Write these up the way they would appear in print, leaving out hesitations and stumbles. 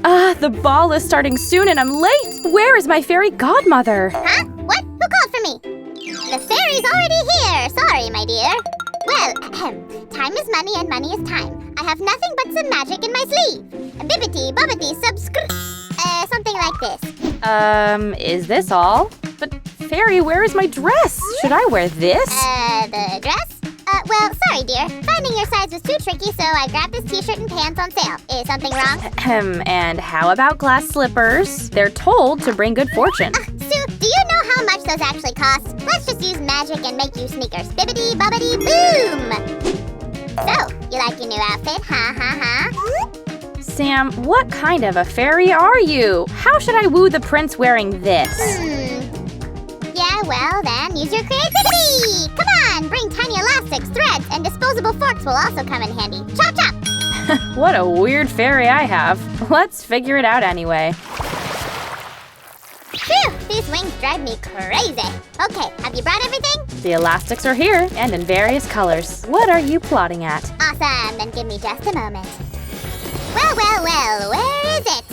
The ball is starting soon and I'm late! Where is my fairy godmother? Huh? What? Who called for me? The fairy's already here. Sorry, my dear. Well, time is money and money is time. I have nothing but some magic in my sleeve. Bibbity, bobbity, something like this. Is this all? But fairy, where is my dress? Should I wear this? The dress? Well, sorry, dear. Finding your size was too tricky, so I grabbed this t-shirt and pants on sale. Is something wrong? And how about glass slippers? They're told to bring good fortune. Sue, do you know how much those actually cost? Let's just use magic and make you sneakers. Bibbity, bobbity, boom! So, you like your new outfit? Ha ha ha. Sam, what kind of a fairy are you? How should I woo the prince wearing this? Yeah, well then, use your creativity! Come on, bring tiny elastics, threads, and disposable forks will also come in handy. Chop chop! What a weird fairy I have. Let's figure it out anyway. Phew, these wings drive me crazy. Okay, have you brought everything? The elastics are here and in various colors. What are you plotting at? Awesome, then give me just a moment. Well, where is it?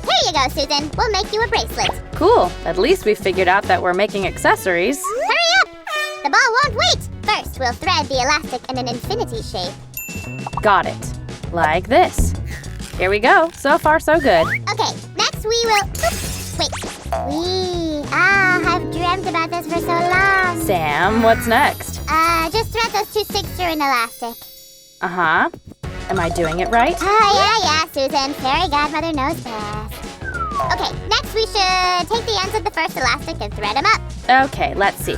Here you go, Susan. We'll make you a bracelet. Cool. At least we figured out that we're making accessories. Hurry up! The ball won't wait. First, we'll thread the elastic in an infinity shape. Got it. Like this. Here we go. So far, so good. Okay, next we will... Oops, wait. I've dreamt about this for so long. Sam, what's next? Just thread those two sticks through an elastic. Uh-huh. Am I doing it right? Yeah, Susan. Fairy godmother knows best. Okay, next we should take the ends of the first elastic and thread them up. Okay, let's see.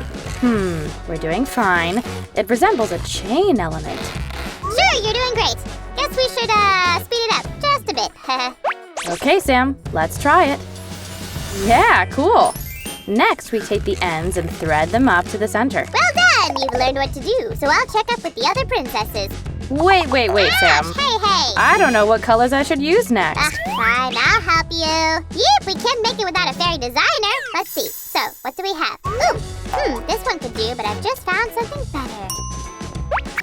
We're doing fine. It resembles a chain element. Sure, you're doing great. Guess we should, speed it up just a bit. Okay, Sam, let's try it. Yeah, cool. Next, we take the ends and thread them up to the center. Well done! You've learned what to do, so I'll check up with the other princesses. Wait, Sam. Hey! I don't know what colors I should use next. Fine, I'll help you. Yep, we can't make it without a fairy designer. Let's see. So, what do we have? Ooh, this one could do, but I've just found something better.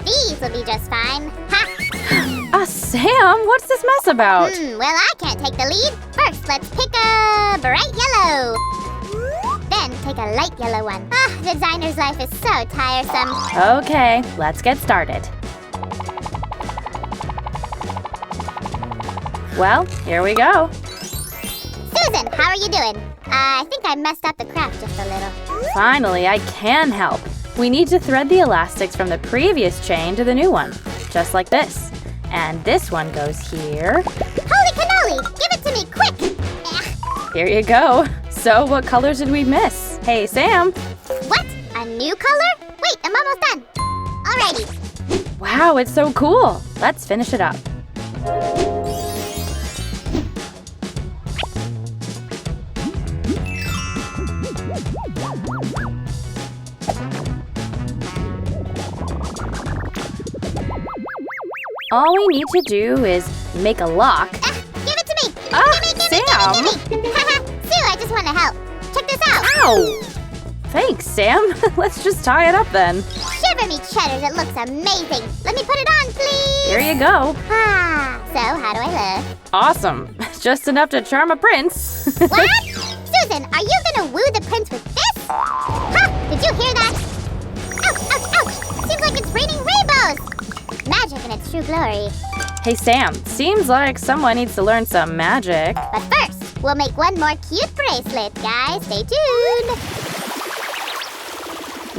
These will be just fine. Ha! Sam, what's this mess about? Well, I can't take the lead. First, let's pick a bright yellow. Then, take a light yellow one. The designer's life is so tiresome. Okay, let's get started. Well, here we go. Susan, how are you doing? I think I messed up the craft just a little. Finally, I can help. We need to thread the elastics from the previous chain to the new one, just like this. And this one goes here. Holy cannoli! Give it to me, quick! Here you go. So, what colors did we miss? Hey, Sam. What? A new color? Wait, I'm almost done. Alrighty. Wow, it's so cool. Let's finish it up. All we need to do is make a lock. Give it to me! Sam! Give me! Sue, I just want to help. Check this out! Ow! Thanks, Sam. Let's just tie it up then. Shiver me cheddars, it looks amazing. Let me put it on, please! Here you go. So how do I look? Awesome. Just enough to charm a prince. What? Susan, are you gonna woo the prince with this? Ha! Did you hear that? Ouch! Seems like it's raining rainbows! Magic in its true glory. Hey, Sam. Seems like someone needs to learn some magic. But first, we'll make one more cute bracelet, guys. Stay tuned!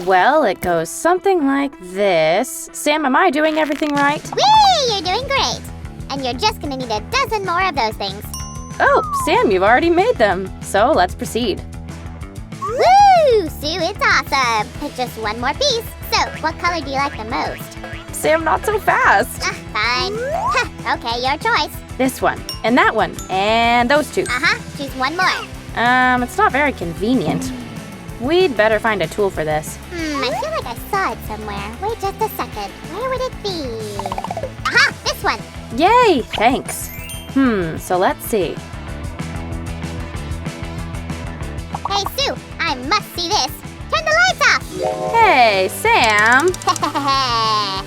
Well, it goes something like this. Sam, am I doing everything right? Whee! You're doing great! And you're just gonna need a dozen more of those things. Oh, Sam, you've already made them. So let's proceed. Woo! Sue, it's awesome! Pick just one more piece. So, what color do you like the most? Sam, not so fast. Fine. Okay, your choice. This one, and that one, and those two. Choose one more. It's not very convenient. We'd better find a tool for this. I feel like I saw it somewhere. Wait just a second. Where would it be? This one. Yay, thanks. So let's see. Hey, Sue, I must see this. Turn the lights off. Hey, Sam.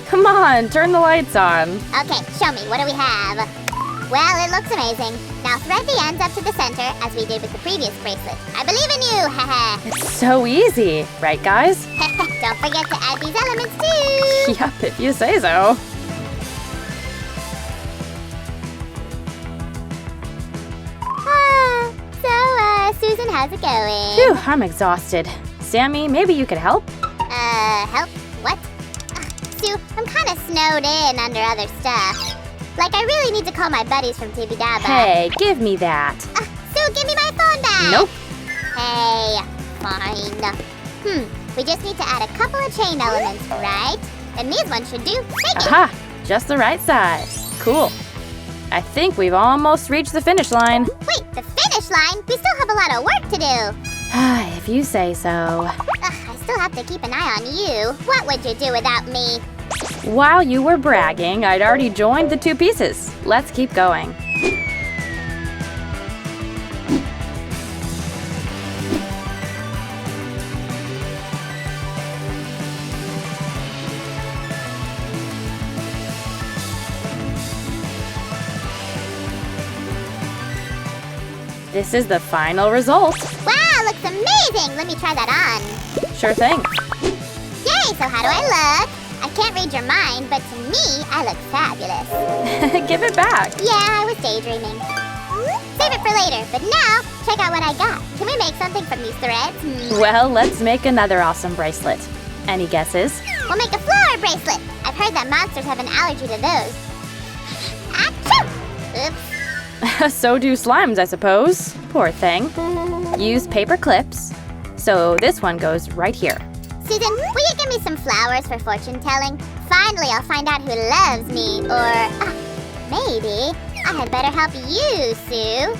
Come on, turn the lights on. Okay, show me. What do we have? Well, it looks amazing. Now thread the ends up to the center as we did with the previous bracelet. I believe in you, haha. It's so easy, right guys? Don't forget to add these elements too. Yup, if you say so. Susan, how's it going? Phew, I'm exhausted. Sammy, maybe you could help? Help? What? Sue, I'm kind of snowed in under other stuff. Like, I really need to call my buddies from Tibby Dabba. Hey, give me that. Sue, give me my phone back. Nope. Hey, fine. We just need to add a couple of chain elements, right? And these ones should do. Take it. Aha, just the right size. Cool. I think we've almost reached the finish line. Wait, the finish line? We still have a lot of work to do. If you say so. I still have to keep an eye on you. What would you do without me? While you were bragging, I'd already joined the 2 pieces. Let's keep going. This is the final result. Wow, looks amazing! Let me try that on. Sure thing. Yay, so how do I look? I can't read your mind, but to me, I look fabulous. Give it back. Yeah, I was daydreaming. Save it for later, but now, check out what I got. Can we make something from these threads? Well, let's make another awesome bracelet. Any guesses? We'll make a flower bracelet. I've heard that monsters have an allergy to those. Achoo! Oops. So do slimes, I suppose. Poor thing. Use paper clips. So this one goes right here. Susan, will you give me some flowers for fortune telling? Finally, I'll find out who loves me, or maybe I had better help you, Sue.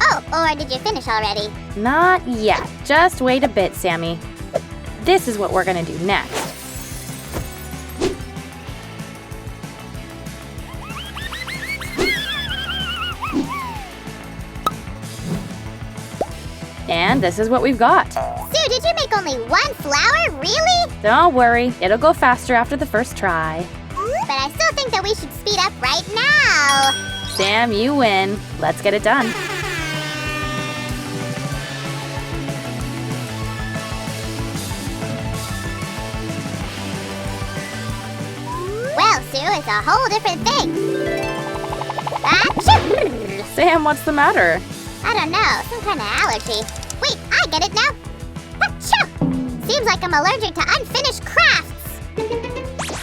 Oh, or did you finish already? Not yet. Just wait a bit, Sammy. This is what we're gonna do next. And this is what we've got. Sue, did you make only one flower? Really? Don't worry, it'll go faster after the first try. But I still think that we should speed up right now. Sam, you win. Let's get it done. Well, Sue, it's a whole different thing. Achoo! Sam, what's the matter? I don't know, some kind of allergy. Wait, I get it now. Achoo! Seems like I'm allergic to unfinished crafts.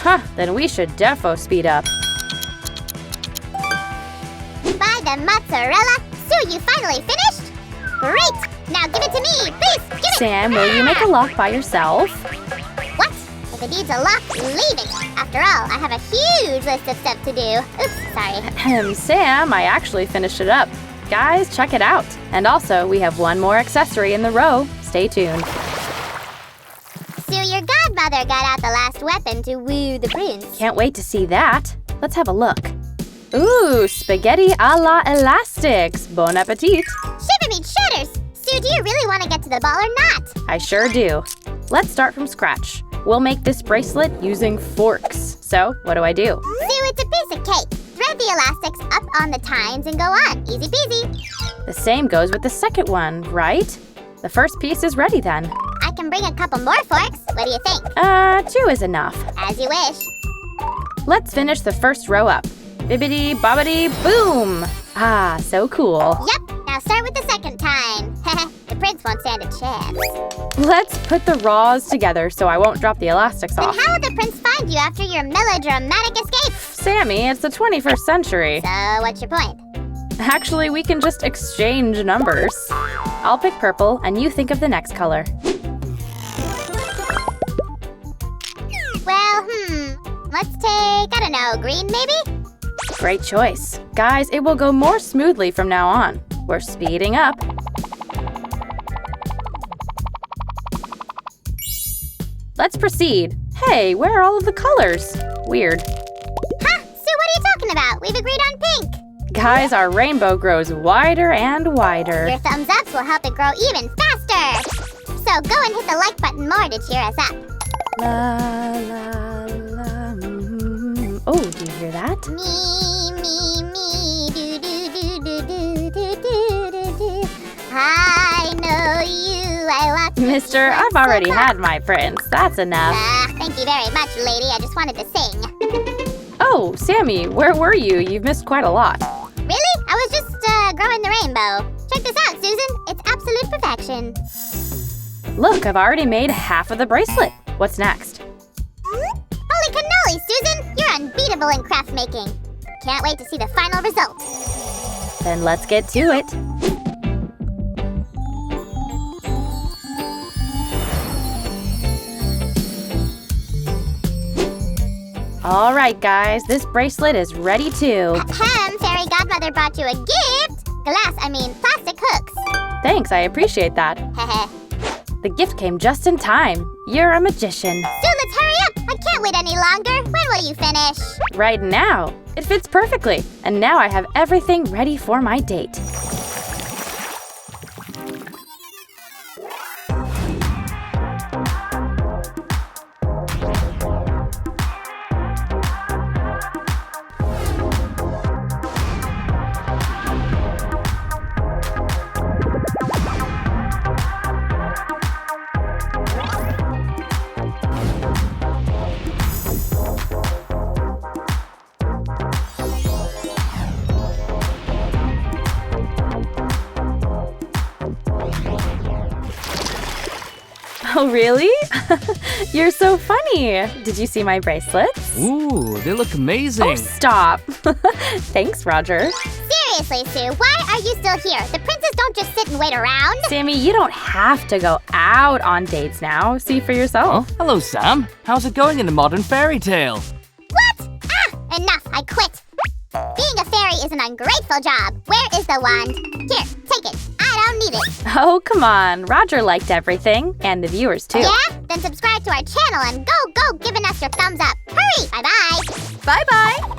Huh, then we should defo speed up. By the mozzarella. Sue, you finally finished? Great! Now give it to me, please, give it! Sam, will you make a lock by yourself? What? If it needs a lock, leave it. After all, I have a huge list of stuff to do. Oops, sorry. Sam, I actually finished it up. Guys, check it out. And also, we have one more accessory in the row. Stay tuned. Sue, your godmother got out the last weapon to woo the prince. Can't wait to see that. Let's have a look. Ooh, spaghetti a la elastics. Bon appetit. Shiver me cheddars! Sue, do you really want to get to the ball or not? I sure do. Let's start from scratch. We'll make this bracelet using forks. So, what do? Sue, it's a piece of cake. Thread the elastics up on the tines and go on. Easy peasy. The same goes with the second one, right? The first piece is ready then. I can bring a couple more forks. What do you think? 2 is enough. As you wish. Let's finish the first row up. Bibbidi bobbidi boom! Ah, so cool. Yep, now start with the second time. The prince won't stand a chance. Let's put the raws together so I won't drop the elastics Then off. how will the prince find you after your melodramatic escape? Sammy, it's the 21st century. So, what's your point? Actually, we can just exchange numbers. I'll pick purple, and you think of the next color. Well, let's take, I don't know, green maybe? Great choice. Guys, it will go more smoothly from now on. We're speeding up. Let's proceed. Hey, where are all of the colors? Weird. Huh? Sue, what are you talking about? We've agreed on pink. Guys, our rainbow grows wider and wider. Your thumbs ups will help it grow even faster. So go and hit the like button more to cheer us up. La, la, la. Oh, do you hear that? Me, do, do. Mister, I've already had my prince. That's enough. Thank you very much, lady. I just wanted to sing. Oh, Sammy, where were you? You've missed quite a lot. Really? I was just growing the rainbow. Check this out, Susan. It's absolute perfection. Look, I've already made half of the bracelet. What's next? Holy cannoli, Susan! You're unbeatable in craft making. Can't wait to see the final result. Then let's get to it. All right, guys, this bracelet is ready too. Fairy Godmother brought you a gift. Plastic hooks. Thanks, I appreciate that. Heh. The gift came just in time. You're a magician. So let's hurry up. I can't wait any longer. When will you finish? Right now. It fits perfectly. And now I have everything ready for my date. Oh, really? You're so funny. Did you see my bracelets? Ooh, they look amazing. Oh, stop. Thanks, Roger. Seriously, Sue, why are you still here? The princes don't just sit and wait around. Sammy, you don't have to go out on dates now. See for yourself. Oh, hello, Sam. How's it going in the modern fairy tale? What? Enough. I quit. Being a fairy is an ungrateful job. Where is the wand? Here, take it. I don't need it. Oh, come on. Roger liked everything. And the viewers, too. Yeah? Then subscribe to our channel and go giving us your thumbs up. Hurry! Bye-bye. Bye-bye.